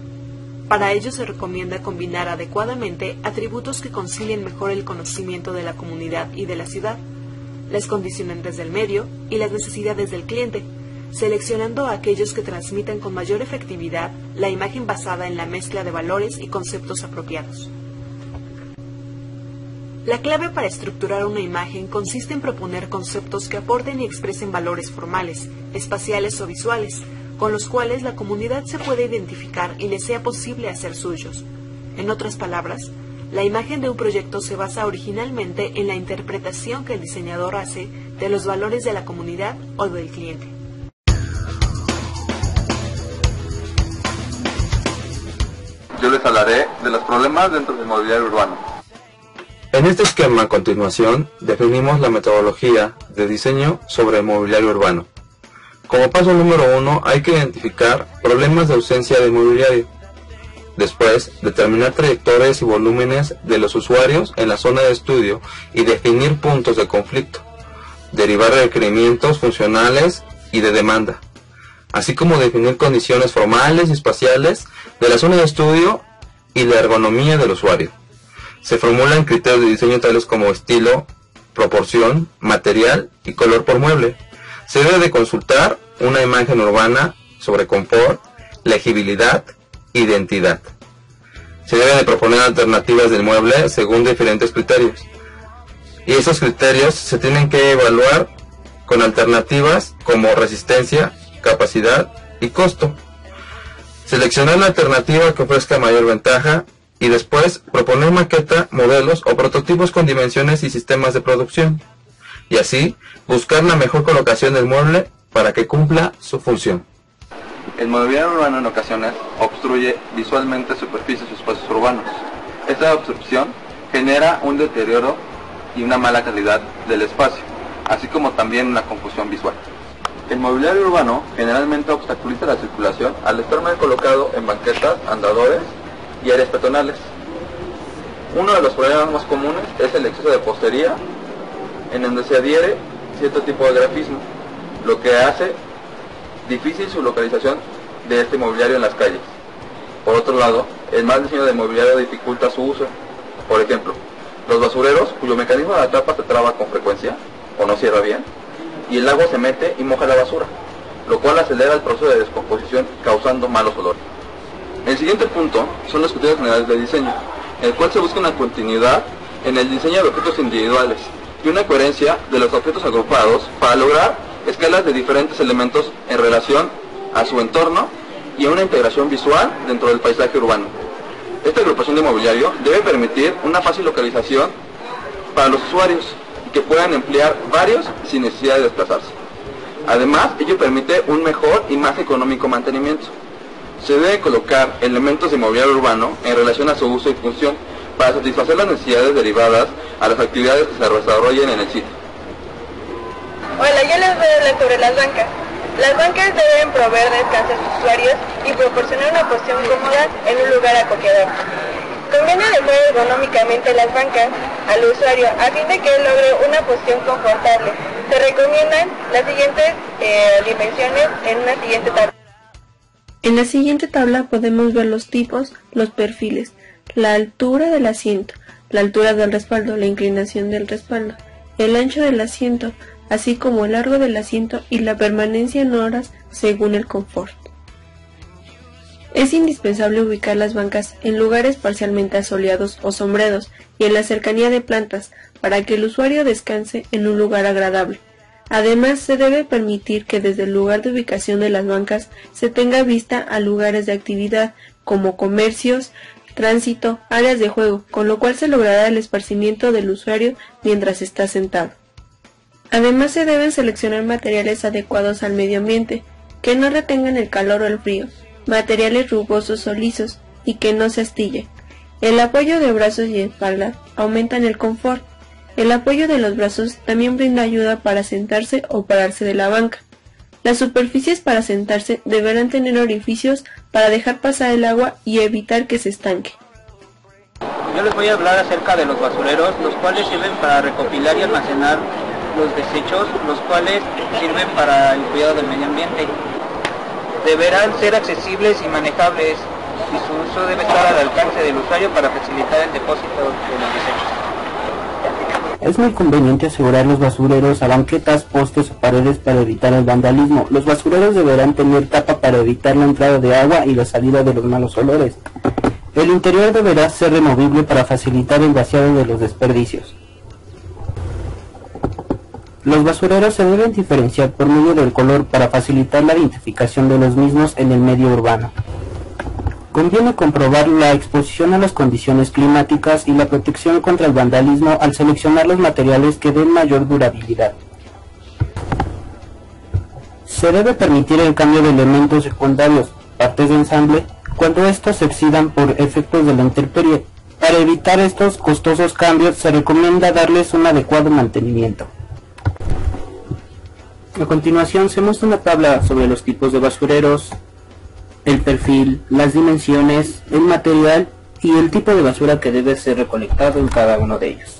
Para ello se recomienda combinar adecuadamente atributos que concilien mejor el conocimiento de la comunidad y de la ciudad, las condicionantes del medio y las necesidades del cliente, seleccionando a aquellos que transmitan con mayor efectividad la imagen basada en la mezcla de valores y conceptos apropiados. La clave para estructurar una imagen consiste en proponer conceptos que aporten y expresen valores formales, espaciales o visuales, con los cuales la comunidad se puede identificar y le sea posible hacer suyos. En otras palabras, la imagen de un proyecto se basa originalmente en la interpretación que el diseñador hace de los valores de la comunidad o del cliente. Yo les hablaré de los problemas dentro del mobiliario urbano. En este esquema a continuación definimos la metodología de diseño sobre el mobiliario urbano. Como paso número 1 hay que identificar problemas de ausencia de mobiliario. Después, determinar trayectorias y volúmenes de los usuarios en la zona de estudio y definir puntos de conflicto. Derivar requerimientos funcionales y de demanda, así como definir condiciones formales y espaciales de la zona de estudio y la ergonomía del usuario. Se formulan criterios de diseño tales como estilo, proporción, material y color por mueble. Se debe de consultar una imagen urbana sobre confort, legibilidad, identidad. Se deben de proponer alternativas del mueble según diferentes criterios. Y esos criterios se tienen que evaluar con alternativas como resistencia, capacidad y costo. Seleccionar la alternativa que ofrezca mayor ventaja y después proponer maqueta, modelos o prototipos con dimensiones y sistemas de producción. Y así buscar la mejor colocación del mueble para que cumpla su función. El mobiliario urbano en ocasiones obstruye visualmente superficies o espacios urbanos. Esta obstrucción genera un deterioro y una mala calidad del espacio, así como también una confusión visual. El mobiliario urbano generalmente obstaculiza la circulación al estar mal colocado en banquetas, andadores y áreas peatonales. Uno de los problemas más comunes es el exceso de postería, en donde se adhiere cierto tipo de grafismo, lo que hace difícil su localización de este mobiliario en las calles. Por otro lado, el mal diseño del mobiliario dificulta su uso. Por ejemplo, los basureros, cuyo mecanismo de la tapa se traba con frecuencia o no cierra bien, y el agua se mete y moja la basura, lo cual acelera el proceso de descomposición causando malos olores. El siguiente punto son los criterios generales de diseño, en el cual se busca una continuidad en el diseño de objetos individuales y una coherencia de los objetos agrupados para lograr escalas de diferentes elementos en relación a su entorno y a una integración visual dentro del paisaje urbano. Esta agrupación de mobiliario debe permitir una fácil localización para los usuarios y que puedan emplear varios sin necesidad de desplazarse. Además, ello permite un mejor y más económico mantenimiento. Se debe colocar elementos de mobiliario urbano en relación a su uso y función para satisfacer las necesidades derivadas a las actividades que se desarrollen en el sitio. Hola, yo les voy a hablar sobre las bancas. Las bancas deben proveer descanso a sus usuarios y proporcionar una posición cómoda en un lugar acogedor. Conviene adecuar ergonómicamente las bancas al usuario a fin de que él logre una posición confortable. Se recomiendan las siguientes dimensiones en una siguiente tabla. En la siguiente tabla podemos ver los tipos, los perfiles, la altura del asiento, la altura del respaldo, la inclinación del respaldo, el ancho del asiento, así como el largo del asiento y la permanencia en horas según el confort. Es indispensable ubicar las bancas en lugares parcialmente asoleados o sombreados y en la cercanía de plantas para que el usuario descanse en un lugar agradable. Además, se debe permitir que desde el lugar de ubicación de las bancas se tenga vista a lugares de actividad como comercios, tránsito, áreas de juego, con lo cual se logrará el esparcimiento del usuario mientras está sentado. Además, se deben seleccionar materiales adecuados al medio ambiente, que no retengan el calor o el frío, materiales rugosos o lisos y que no se astillen. El apoyo de brazos y espalda aumentan el confort. El apoyo de los brazos también brinda ayuda para sentarse o pararse de la banca. Las superficies para sentarse deberán tener orificios para dejar pasar el agua y evitar que se estanque. Yo les voy a hablar acerca de los basureros, los cuales sirven para recopilar y almacenar los desechos, los cuales sirven para el cuidado del medio ambiente. Deberán ser accesibles y manejables, y su uso debe estar al alcance del usuario para facilitar el depósito de los desechos. Es muy conveniente asegurar los basureros a banquetas, postes o paredes para evitar el vandalismo. Los basureros deberán tener tapa para evitar la entrada de agua y la salida de los malos olores. El interior deberá ser removible para facilitar el vaciado de los desperdicios. Los basureros se deben diferenciar por medio del color para facilitar la identificación de los mismos en el medio urbano. Conviene comprobar la exposición a las condiciones climáticas y la protección contra el vandalismo al seleccionar los materiales que den mayor durabilidad. Se debe permitir el cambio de elementos secundarios, partes de ensamble, cuando estos se excidan por efectos de la intemperie. Para evitar estos costosos cambios se recomienda darles un adecuado mantenimiento. A continuación se muestra una tabla sobre los tipos de basureros, el perfil, las dimensiones, el material y el tipo de basura que debe ser recolectado en cada uno de ellos.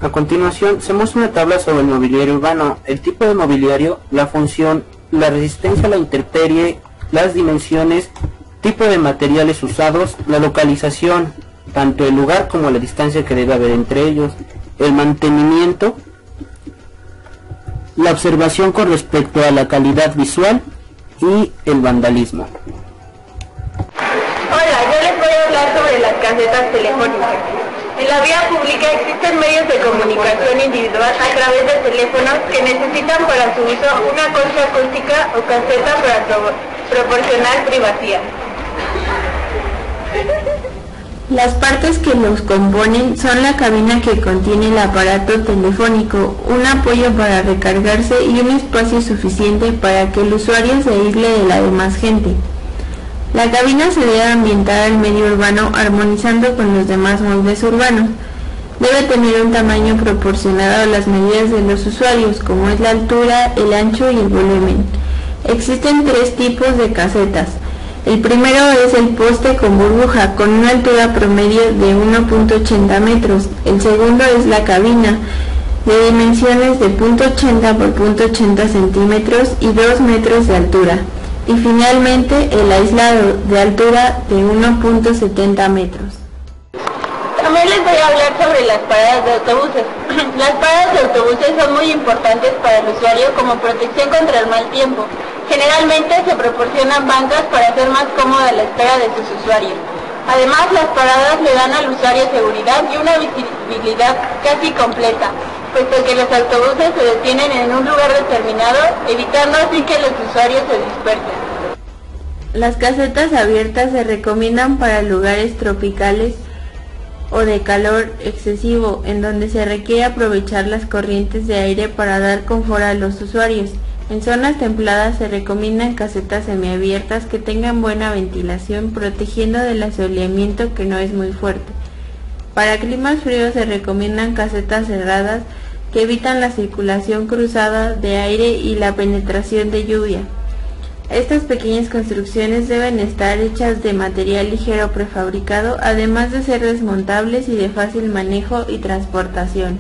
A continuación se muestra una tabla sobre el mobiliario urbano, el tipo de mobiliario, la función, la resistencia a la intemperie, las dimensiones, tipo de materiales usados, la localización, tanto el lugar como la distancia que debe haber entre ellos, el mantenimiento, la observación con respecto a la calidad visual y el vandalismo. Hola, yo les voy a hablar sobre las casetas telefónicas. En la vía pública existen medios de comunicación individual a través de teléfonos que necesitan para su uso una concha acústica o caseta para proporcionar privacidad. Las partes que los componen son la cabina que contiene el aparato telefónico, un apoyo para recargarse y un espacio suficiente para que el usuario se aísle de la demás gente. La cabina se debe ambientar al medio urbano armonizando con los demás muebles urbanos. Debe tener un tamaño proporcionado a las medidas de los usuarios, como es la altura, el ancho y el volumen. Existen tres tipos de casetas. El primero es el poste con burbuja, con una altura promedio de 1.80 metros. El segundo es la cabina, de dimensiones de 0.80 por 0.80 centímetros y 2 metros de altura. Y finalmente el aislado, de altura de 1.70 metros. También les voy a hablar sobre las paradas de autobuses. Las paradas de autobuses son muy importantes para el usuario como protección contra el mal tiempo. Generalmente se proporcionan bancas para hacer más cómoda la espera de sus usuarios. Además, las paradas le dan al usuario seguridad y una visibilidad casi completa, puesto que los autobuses se detienen en un lugar determinado, evitando así que los usuarios se dispersen. Las casetas abiertas se recomiendan para lugares tropicales o de calor excesivo, en donde se requiere aprovechar las corrientes de aire para dar confort a los usuarios. En zonas templadas se recomiendan casetas semiabiertas que tengan buena ventilación, protegiendo del asoleamiento que no es muy fuerte. Para climas fríos se recomiendan casetas cerradas que evitan la circulación cruzada de aire y la penetración de lluvia. Estas pequeñas construcciones deben estar hechas de material ligero prefabricado, además de ser desmontables y de fácil manejo y transportación.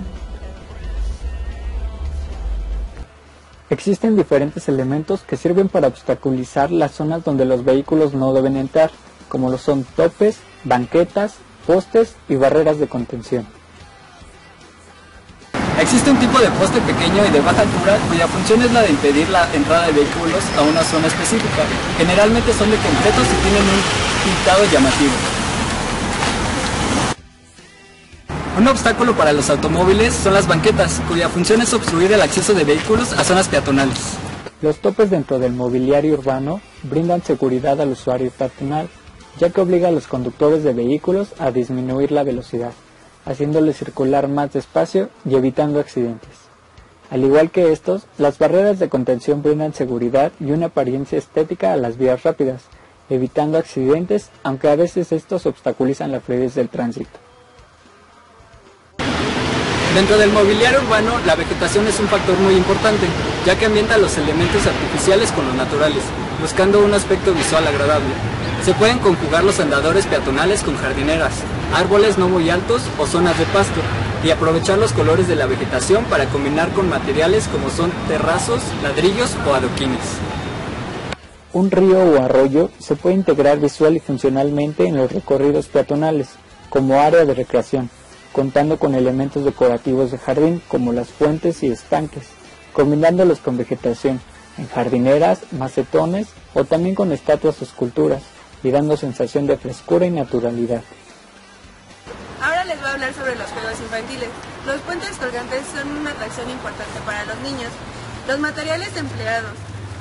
Existen diferentes elementos que sirven para obstaculizar las zonas donde los vehículos no deben entrar, como lo son topes, banquetas, postes y barreras de contención. Existe un tipo de poste pequeño y de baja altura cuya función es la de impedir la entrada de vehículos a una zona específica. Generalmente son de concreto y tienen un pintado llamativo. Un obstáculo para los automóviles son las banquetas, cuya función es obstruir el acceso de vehículos a zonas peatonales. Los topes dentro del mobiliario urbano brindan seguridad al usuario peatonal, ya que obliga a los conductores de vehículos a disminuir la velocidad, haciéndoles circular más despacio y evitando accidentes. Al igual que estos, las barreras de contención brindan seguridad y una apariencia estética a las vías rápidas, evitando accidentes, aunque a veces estos obstaculizan la fluidez del tránsito. Dentro del mobiliario urbano, la vegetación es un factor muy importante, ya que ambienta los elementos artificiales con los naturales, buscando un aspecto visual agradable. Se pueden conjugar los andadores peatonales con jardineras, árboles no muy altos o zonas de pasto, y aprovechar los colores de la vegetación para combinar con materiales como son terrazos, ladrillos o adoquines. Un río o arroyo se puede integrar visual y funcionalmente en los recorridos peatonales, como área de recreación, contando con elementos decorativos de jardín como las fuentes y estanques, combinándolos con vegetación, en jardineras, macetones o también con estatuas o esculturas, y dando sensación de frescura y naturalidad. Ahora les voy a hablar sobre los juegos infantiles. Los puentes colgantes son una atracción importante para los niños. Los materiales empleados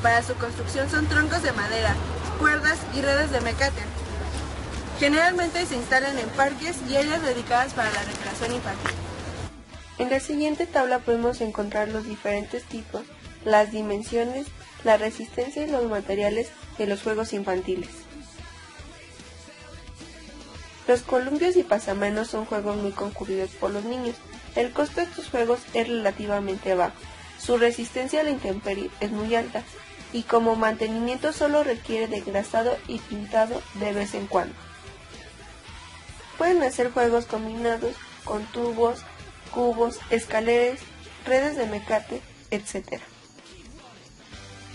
para su construcción son troncos de madera, cuerdas y redes de mecate. Generalmente se instalan en parques y áreas dedicadas para la recreación infantil. En la siguiente tabla podemos encontrar los diferentes tipos, las dimensiones, la resistencia y los materiales de los juegos infantiles. Los columpios y pasamanos son juegos muy concurridos por los niños. El costo de estos juegos es relativamente bajo. Su resistencia a la intemperie es muy alta y como mantenimiento solo requiere de engrasado y pintado de vez en cuando. Pueden hacer juegos combinados con tubos, cubos, escaleras, redes de mecate, etc.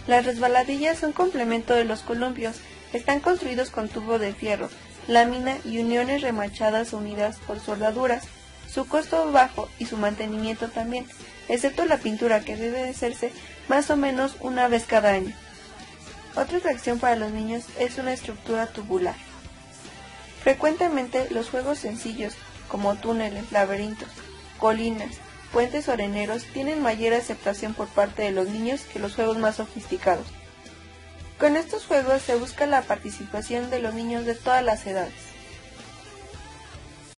Las resbaladillas son complemento de los columpios. Están construidos con tubo de fierro, lámina y uniones remachadas unidas por soldaduras. Su costo es bajo y su mantenimiento también, excepto la pintura que debe de hacerse más o menos una vez cada año. Otra atracción para los niños es una estructura tubular. Frecuentemente los juegos sencillos, como túneles, laberintos, colinas, puentes o areneros, tienen mayor aceptación por parte de los niños que los juegos más sofisticados. Con estos juegos se busca la participación de los niños de todas las edades.